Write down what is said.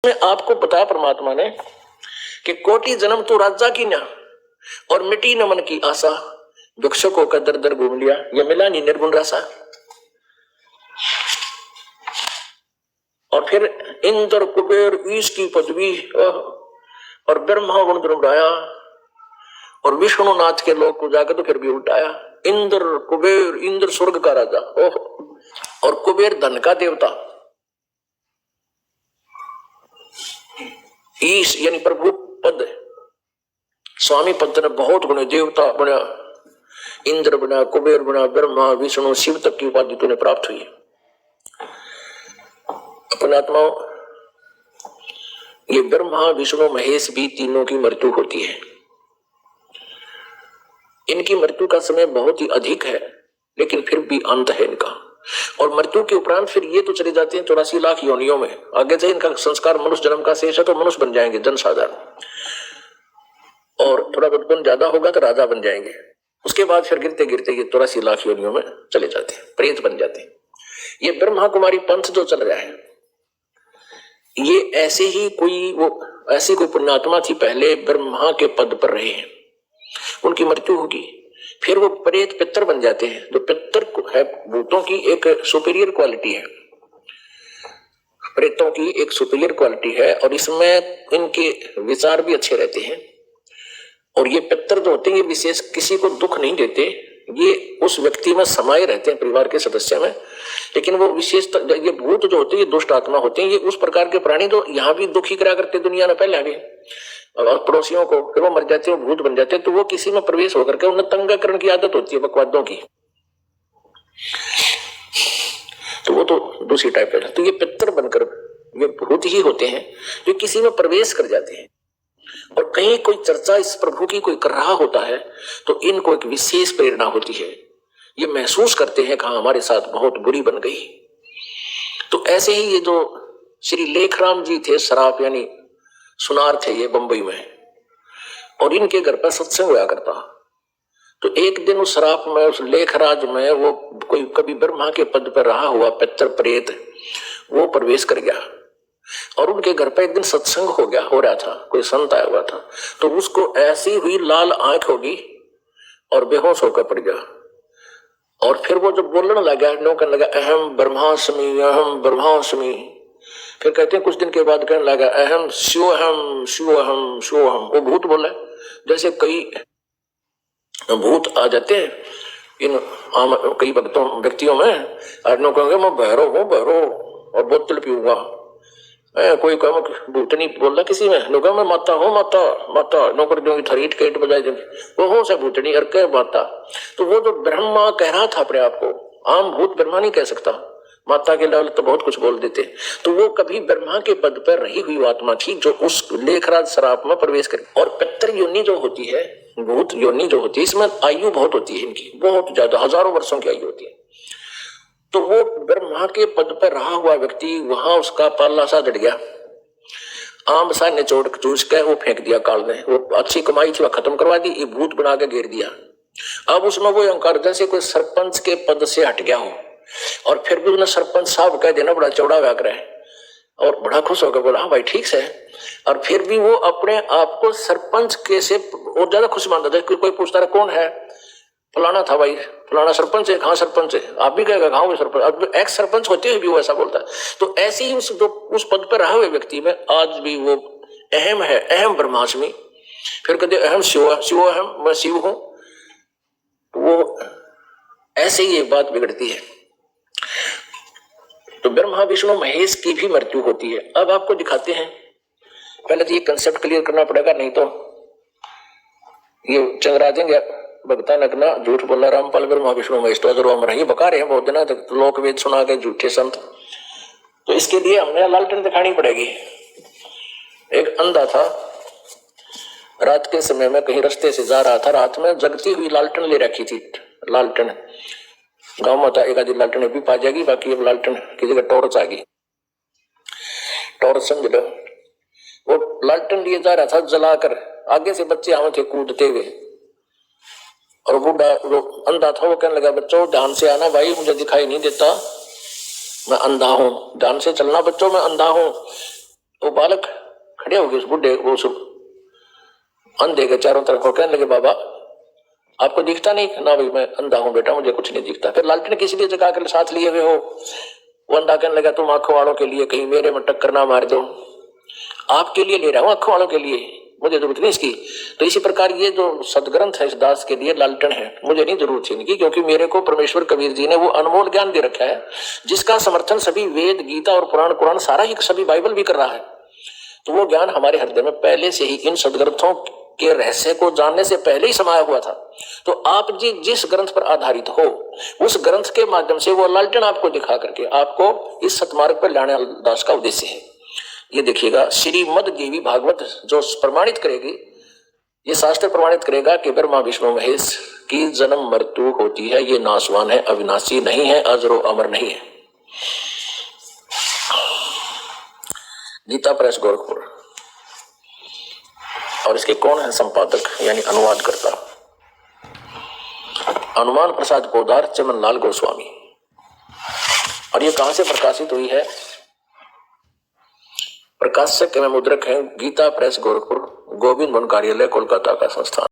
में आपको बताया परमात्मा ने कि कोटि जन्म तो राजा की ना और मिटी न मन की आशा, भिक्षुकों का दर दर घूम लिया, ये मिला नहीं निर्गुण रासा। और फिर इंद्र कुबेर ईश की पदवी और ब्रह्मा गुण द्रमराया और विष्णुनाथ के लोग को जाकर तो फिर भी उल्टाया। इंद्र कुबेर, इंद्र स्वर्ग का राजा और कुबेर धन का देवता, ईश यानी प्रभु पद, स्वामी पद ने बहुत गुणे, देवता बना, इंद्र बना, कुबेर बना, ब्रह्मा विष्णु शिव तक की उपाधि तुने प्राप्त हुई। अपने आत्माओं, ये ब्रह्मा विष्णु महेश भी तीनों की मृत्यु होती है। इनकी मृत्यु का समय बहुत ही अधिक है, लेकिन फिर भी अंत है इनका। और मृत्यु के उपरांत फिर ये तो चले जाते हैं 84 लाख योनियों में। आगे से इनका संस्कार मनुष्य जन्म का शेष है तो मनुष्य बन जाएंगे, जन साधारण, और थोड़ा गुण ज्यादा होगा तो राजा बन जाएंगे। उसके बाद फिर गिरते गिरते ये 84 लाख योनियों में चले जाते हैं, प्रेत बन जाते हैं। ये ब्रह्मा कुमारी पंथ जो चल रहा है, ये ऐसे ही ऐसी कोई पुण्यात्मा थी, पहले ब्रह्मा के पद पर रहे हैं, उनकी मृत्यु होगी, फिर वो प्रेत पितर बन जाते हैं। जो पितर है भूतों की एक सुपीरियर क्वालिटी है, प्रेतों की एक सुपीरियर क्वालिटी है, और इसमें इनके विचार भी अच्छे रहते हैं। और ये पितर जो होते हैं, ये विशेष किसी को दुख नहीं देते, ये उस व्यक्ति में समाये रहते हैं, परिवार के सदस्य में। लेकिन वो विशेष ये भूत जो होते हैं, ये दुष्ट आत्मा होते हैं, ये उस प्रकार के प्राणी जो यहाँ भी दुखी करा करते दुनिया में पहले भी, और पड़ोसियों को, फिर वो मर जाते हैं, भूत बन जाते हैं, तो वो किसी में प्रवेश होकर के उन्हें तंगकरण की आदत होती है, बकवादों की, तो वो तो दूसरी टाइप है। तो ये पितर बनकर ये भूत ही होते हैं जो किसी में प्रवेश कर जाते हैं। और कहीं कोई चर्चा इस प्रभु की कोई कर रहा होता है तो इनको एक विशेष प्रेरणा होती है, ये महसूस करते हैं कि हमारे साथ बहुत बुरी बन गई। तो ऐसे ही ये जो श्री लेखराम जी थे, शराब यानी सुनार थे ये बंबई में, और इनके घर पर सत्संग हुआ करता। तो एक दिन उस शराब में, उस लेखराज में, वो कोई कभी ब्रह्मा के पद पर रहा हुआ पितर प्रेत वो प्रवेश कर गया, और उनके घर पर एक दिन सत्संग हो रहा था, कोई संत आया हुआ था, तो उसको ऐसी हुई लाल आंख होगी और बेहोश होकर पड़ गया। और फिर वो जब बोलने लगा, कहने लगा अहम ब्रह्मास्मि, अहम ब्रह्मास्मि। फिर कहते हैं कुछ दिन के बाद कहने लगा अहम शिवोहम शिवोहम शिवोहम। वो भूत बोला, जैसे कई भूत आ जाते हैं इन कई व्यक्तियों में, कहेंगे मैं बहरो हूँ, बहरो, और बोतल पीऊंगा। कोई कम भूतनी बोल रहा किसी में, लोग मैं माता हूँ, माता माता, नौकर जो थरीट केट बजाए वो हो से भूतनी और कह माता। तो वो जो ब्रह्मा कह रहा था अपने आप को, आम भूत ब्रह्मा नहीं कह सकता, माता के लेवल तो बहुत कुछ बोल देते। तो वो कभी ब्रह्मा के पद पर रही हुई आत्मा थी जो उस लेखराज शराब में प्रवेश कर। और पितर योनि जो होती है, भूत योनि जो होती है, इसमें आयु बहुत होती है, इनकी बहुत ज्यादा, हजारों वर्षों की आयु होती है। तो वो ब्रह्मा के पद पर रहा हुआ व्यक्ति, वहां उसका पाला सा जड़ गया, आम सा निचोड़ चूस के वो फेंक दिया काल ने। वो अच्छी कमाई थी, वह खत्म करवा दी, ये भूत बना के घेर दिया। अब उसमें वो अहंकार जैसे कोई सरपंच के पद से हट गया हो, और फिर भी उसने सरपंच साहब कह देना, बड़ा चौड़ा व्याग्रह है, और बड़ा खुश होकर बोला हाँ भाई ठीक से। और फिर भी वो अपने आप को सरपंच के से और ज्यादा खुश मानता था। कोई पूछता रहा कौन है, फलाना था भाई, फलाना सरपंच है। कहाँ सरपंच है? आप भी कहेगा कहाँ हुए सरपंच, अब एक्स सरपंच होते हुए भी वो ऐसा बोलता है। तो ऐसे ही उस पद पर रहे हुए व्यक्ति में आज भी वो अहम है, अहम ब्रह्मास्मि। फिर कहते अहम शिव, शिव अहम, मैं शिव हूं। वो ऐसे ही एक बात बिगड़ती है। तो ब्रह्मा विष्णु महेश की भी मृत्यु होती है। अब आपको दिखाते हैं, पहले तो ये कंसेप्ट क्लियर करना पड़ेगा, नहीं तो ये चंद्रा देंगे भगता नगना, झूठ बोला रामपाल ब्रह्मा विष्णु महेश, तो अगर हम बका रहे हैं बहुत दिन तक, लोक वेद सुना के झूठे संत। तो इसके लिए हमने लालटेन दिखानी पड़ेगी। एक अंधा था, रात के समय में कहीं रास्ते से जा रहा था, रात में जगती हुई लालटेन ले रखी थी। लालटेन गांव में था, एक आधी लालटेन भी पा जाएगी, बाकी अब लालटेन की जगह टॉर्च आ गई, टॉर्च समझ लो। वो लालटेन लिए जा रहा था जलाकर, आगे से बच्चे आए थे कूदते हुए, और बूढ़ा जो अंधा था वो कहने लगा बच्चों ध्यान से आना भाई, मुझे दिखाई नहीं देता, मैं अंधा हूं, ध्यान से चलना बच्चों, मैं अंधा हूं। वो बालक खड़े हो गए उस बुढ़े वो अंधे के चारों तरफ कहने लगे, बाबा आपको दिखता नहीं? ना भाई मैं अंधा हूं बेटा, मुझे कुछ नहीं दिखता। फिर लालटेन किसी लिए जगा कर साथ लिए हुए हो। वो अंधा कहने लगा, तुम आंखों वालों के लिए कहीं मेरे में टक्कर ना मार दो, आपके लिए ले रहा हूं, आंखों वालों के लिए, मुझे जरूरत नहीं इसकी। तो इसी प्रकार ये जो सदग्रंथ है इस दास के लिए लालटेन है, मुझे नहीं जरूरत है इनकी, क्योंकि मेरे को परमेश्वर कबीर जी ने वो अनमोल ज्ञान दे रखा है जिसका समर्थन सभी वेद गीता और पुराण कुरान सारा ही सभी बाइबल भी कर रहा है। तो वो ज्ञान हमारे हृदय में पहले से ही इन सदग्रंथों के रहस्य को जानने से पहले ही समाया हुआ था। तो आप जी जिस ग्रंथ पर आधारित हो उस ग्रंथ के माध्यम से वो लालटेन आपको दिखा करके आपको इस सतमार्ग पर लाने दास का उद्देश्य है। ये देखिएगा, श्रीमद देवी भागवत जो प्रमाणित करेगी, ये शास्त्र प्रमाणित करेगा कि ब्रह्मा विष्णु महेश की जन्म मृत्यु होती है, ये नाशवान है, अविनाशी नहीं है, अजरो अमर नहीं है। गीता प्रेस गोरखपुर। और इसके कौन है संपादक यानी अनुवाद करता? हनुमान प्रसाद पोदार, चमनलाल गोस्वामी। और ये कहां से प्रकाशित हुई है? प्रकाशक एवं मुद्रक है गीता प्रेस गोरखपुर, गोविंद वन कार्यालय, कोलकाता का संस्थान।